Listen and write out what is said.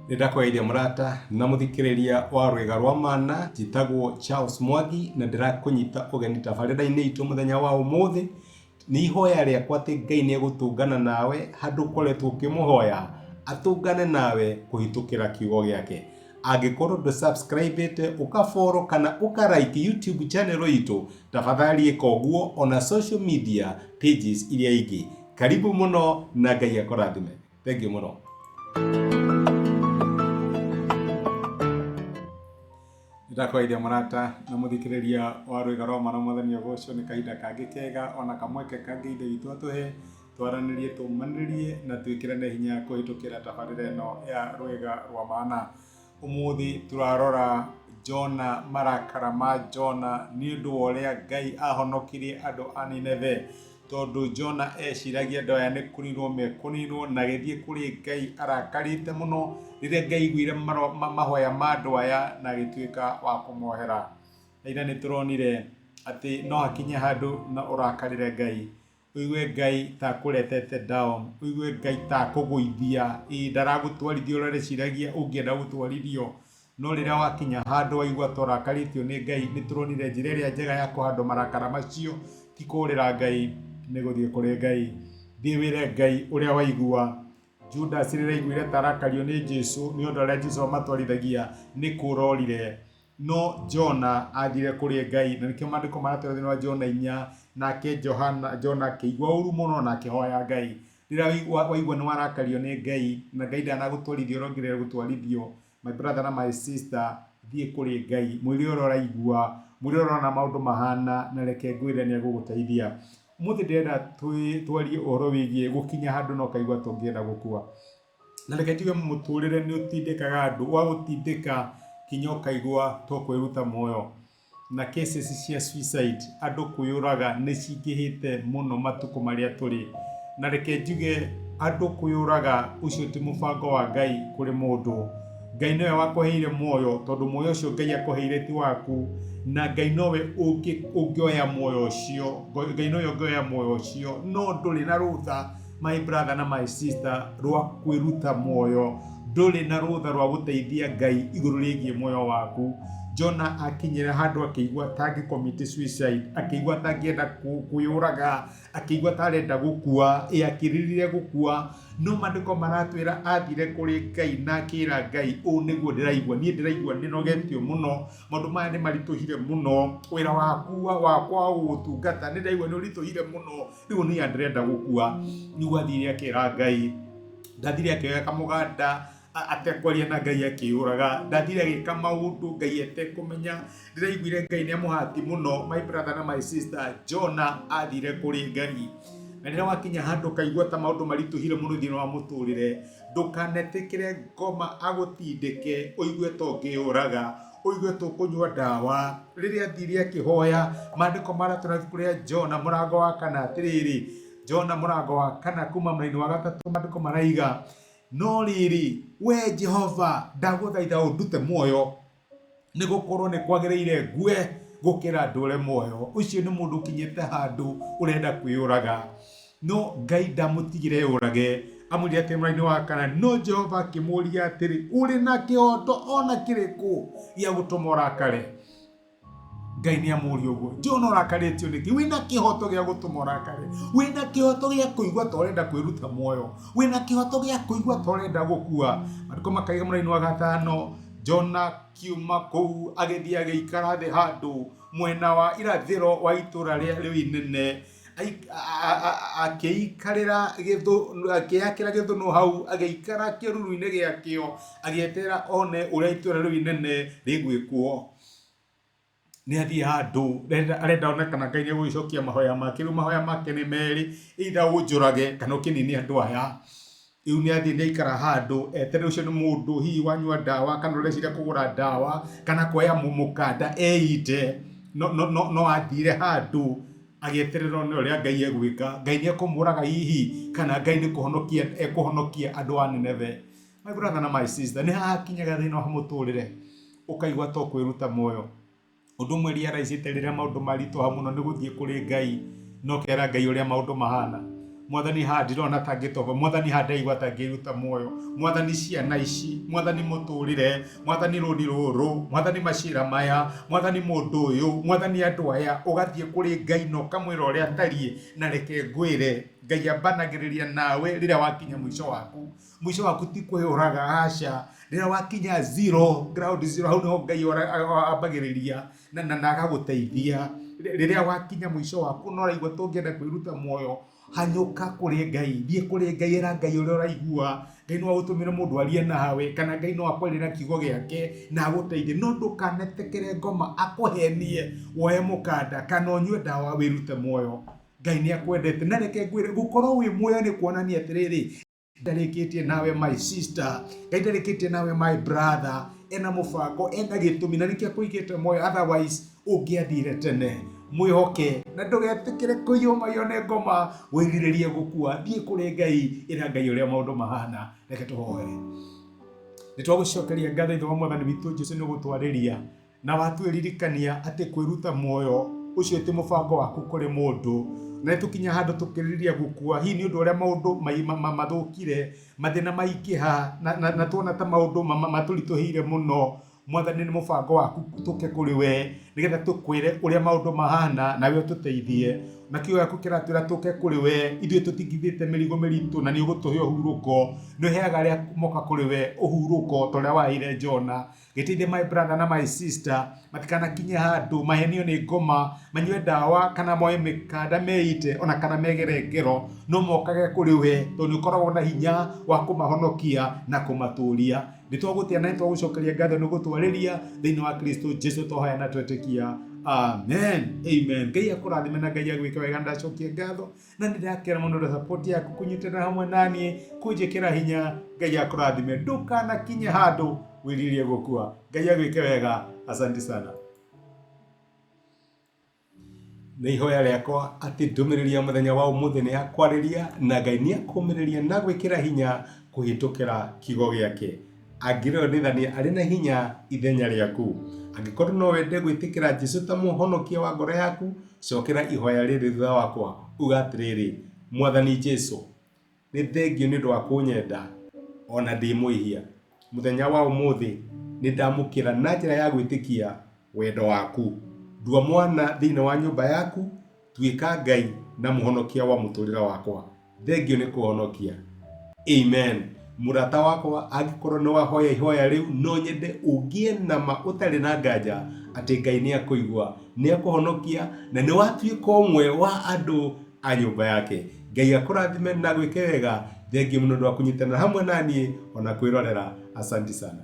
Ndakwaithia murata na muthikiriria wa rwega rwa mana jitagwo Charles Mwangi na ndirakunyita ugeni tabarira-ini itu muthenya wa umuthi ni ihoya riakwa ati Ngai ni egutungana nawe handu ukoretwo ukimuhoya atungane nawe kuhitukira kiugo giake. Angikorwo ndu subscribe ukafollow kana ukarike YouTube channel itu tafadhali eka uguo ona social media pages iria ingi. Karibu muno na Ngai akurathime. Thank you muno. Ndakwaithia murata na muthikiriria wa rwega rwa mana muthenya goco ni kahinda kangi kega ona kamweke kangi inde itu atuhe twaranirie tumaniririe na twikirane hinya kuhitukira tabarira ino ya rwega rwa mana. Umuthi turarora Jona, marakara ma Jona ni undu uria Ngai ahonokirie andu a Nineve, tondu Jona eciragia andu aya ni kuninwo mekuninwo na githie kuri Ngai arakarite muno riria Ngai aiguire mahoya ma andu aya na gituika wa kumohera. Ira ni turonire ati no hakinye handu na urakarire Ngai, uigue Ngai ta kuretete down, uigue Ngai ta kuguithia ndaragutwarithia uria reciragia ungienda gutwarithio, no riria wakinya handu waigua torakaritio ni Ngai ni turonire njira iria njega ya kuhandwo marakara macio ti kurira Ngai ni guthie kuri Ngai. Thie wire Ngai uria waigua. Judas riria aiguire tarakario ni Jesu ni undu aria Jesu amatwarithagia ni kurorire, no Jona athire kuri Ngai na nikio mandiko maratwira thini wa Jona 4 nake Jona akigua uru muno na akihoya Ngai. Riria waigua ni warakario ni Ngai na Ngai ndanagutwarithia urongirire gutwarithio, my brother na my sister, thie kuri Ngai mwiri uria uraigua, mwiri uria urona maundu mahana na reke ngwire ni aguguteithia. Muthi ndirenda twarie uhoro wigie gukinya handu no kaigua tungienda gukua, na reke njuge muturire ni utindikaga andu wa gutindika kinya ukaigua to kwiruta moyo, na cases cia suicide andu kuyuraga ni cingihite muno matuku maria turi, na reke njuge andu kuyuraga ucio ti mubango wa Ngai kuri mundu. Ngai niwe wakuheire moyo, tondu moyo ucio Ngai akuheire ti waku, na Ngai nowe ungioya moyo ucio, Ngai nowe ungioya moyo ucio, no nduri na rutha my brother na my sister rwa kwiruta moyo, nduri na rutha rwa guteithia Ngai iguru rigie moyo waku. Jona akinyira handu akigua tangi commit suicide, akigua tangienda kuyuraga, akigua tarenda gukua, akiririre gukua, no mandiko maratwira athire kuri Ngai na akira Ngai u niguo ndiraigua, nie ndiraigua ndinogetio muno, maundu maya ni marituhire muno, wira wakwa gutungata ni ndaigua ni urituhire muno, riu ni ndirenda gukua. Niguo athire akira Ngai, ndathire akioya kamuganda atekwaria na Ngai akiuraga, ndathire agika maundu Ngai etekumenya. Ndiraiguire Ngai ni amuhati muno, my brother na my sister. Jona athire kuri Ngai, na riria wakinya handu kaigua ta maundu marituhire muno thini wa muturire, ndukanetikire ngoma agutindike uigue to ngiuraga, uigue to kunyua ndawa. Riria athire akihoya, mandiko maratwira kuria Jona murango wa 4 atiriri, Jona murango wa 4 kuma mweri wa 3 mandiko maraiga, no riri we Jehova ndaguthaitha undute muoyo, ni gukorwo ni kwagiriire ngue gukira ndure muoyo. Ucio ni mundu kinyete handu urenda kwiyuraga, no Ngai ndamutigire urage. Amuri ati mweri wa 4, no Jehova akimuria atiri uri na kihoto ona kiriku gia gutuma urakare. Ngai ni amuri uguo, Jona urakaritio niki? Wina kihoto gia gutuma urakare, wina kihoto gia kuigua torenda kwiruta moyo, wina kihoto gia kuigua torenda gukua. Mariko makaiga mweri wa 5, Jona kiuma kuu agithia agiikara thi handu mwena wa irathiro wa itura riu inene, akiikarira akiakira githunu hau, agiikara kiruru-ini giakio, agietera one uria itura riu inene rigwikuo. Ni athie handu arenda onekana Ngai ni guicokia mahoya make. Riu mahoya make ni meri, either unjurage kana ukinini andu aya. Riu ni athie ni aikara handu eterere ucio ni mundu hihi wanyua ndawa kana ureciria kugura ndawa kana kuoya mumukanda eite, no athire handu agieterera one uria Ngai egwika. Ngai ni ekumuraga hihi kana Ngai ni ekuhonokia andu a Nineve. My brother na my sister, ni hakinyaga thina wa muturire ukaigua to kwiruta moyo. Undu mwe ria raicite riria maundu marituha muno ni guthie kuri Ngai, no kera Ngai uria maundu mahana. Mwathani handirona tangitoba, Mwathani handaigua tangiruta muoyo, Mwathani ciana ici, Mwathani muturire, Mwathani runi ruru, Mwathani macira maya, Mwathani mundu uyu, Mwathani andu aya, ugathie kuri Ngai no kamwira uria tarie na reke ngwire Ngai ambanagiriria nawe riria wakinya mwisho waku ti kwiyuraga aca, riria wakinya zero, ground zero, hau niho Ngai ambagiriria na agaguteithia. Riria wakinya mwisho waku no raigua tungienda kwiruta muoyo, hanyuka kuri Ngai, thie kuri Ngai, era Ngai uria uraigua. Ngai no agutumire mundu arie nawe, kana Ngai no akwarira kiugo giake na aguteithie. No ndukanetekere ngoma akuhenie woe mukanda kana unyue ndawa wirute muoyo. Ngai ni akwendete na reke ngwire gukorwo wi muoyo ni kuonania atiriri, ndarikitie nawe my sister, Ngai ndarikitie nawe my brother, ena mubango, ena gitumi na nikia kuigite muoyo, otherwise ungiathire tene. Mwihoke na ndugetikire kuyuma yone ngoma wiriririe gukua, thie kuri Ngai, ira Ngai uria maundu mahana. Reke tuhoe. Nitwagucokeria ngatho ithe wa Mwathani witu Jesu ni gutwariria na watwiririkania ati kwiruta muoyo ucio ti mubango waku kuri mundu, na tukinya handu tukiriria gukua. Hii ni undu uria maundu mathukire, mathina maikiha na tuona ta maundu maturituhire muno. Mwathani ni mubango waku tuke kuri we, nigetha tukwire uria maundu mahana nawe ututeithie. Na kiugo giaku kiratwira tuke kuri we, ithuĩ tutingithite mirigo miritu na ni ugutuhe uhuruko. Ni heaga aria moka kuri we uhuruko toria waheire Jona. Giteithie my brother na my sister, matikana kinye handu mahenio ni ngoma, manyue ndawa kana moe mikanda meite ona kana megere ngero, no mokage kuri we tondu ni ukoragwo na hinya wa kumahonokia na kumaturia. Nitwagutia na nitwagucokeria ngatho ni gutwariria thiini wa Kristo Jesu twahoya na twetikia. Amen. Amen. Ngai akurathime na Ngai agwike wega. Ndacokie ngatho na ndirakera muno na support yaku kunyitana hamwe nanie kunjikira hinya. Ngai akurathime, ndukana kinye handu wiriririe gukua. Ngai agwike wega. Asante sana. Nĩ ihoya rĩakwa atĩ ndũmĩrĩri mũthenya wa ũmũthĩ nĩ yakwariria na Ngai nĩ akũmĩrĩria na gwĩkĩra hinya kũhĩtũkĩra kiugo gĩake. Angĩrĩonithania arĩ na hinya ithenya rĩaku. Angĩkorwo no wende gwĩtĩkĩra Jesũ ta mũhonokia wa ngoro yaku, cokera ihoya rĩrĩ thutha wakwa, uga atĩrĩrĩ: Mwathani Jesũ, nĩ thengio nĩ ũndũ wa kũnyenda ona ndĩ mwĩhia. Mũthenya wa ũmũthĩ nĩ ndamũkĩra na njĩra ya gwĩtĩkia wendo waku. Ndua mwana thĩinĩ wa nyũmba yaku, tuĩka Ngai na mũhonokia wa mũtũrĩre wakwa. Thengio nĩ kũhonokia. Amen. Murata wakwa, angĩkorwo nĩ wahoya ihoya rĩu, no nyende ũgĩe na ma ũtarĩ na nganja atĩ Ngai nĩ akũigua, nĩ akũhonokia na nĩ watuĩka ũmwe wa andũ a nyũmba yake. Ngai akũrathime na gwĩke wega. Thengio mũno nĩ wa kũnyitanĩra hamwe naniĩ ona kwĩrorera. Asante sana.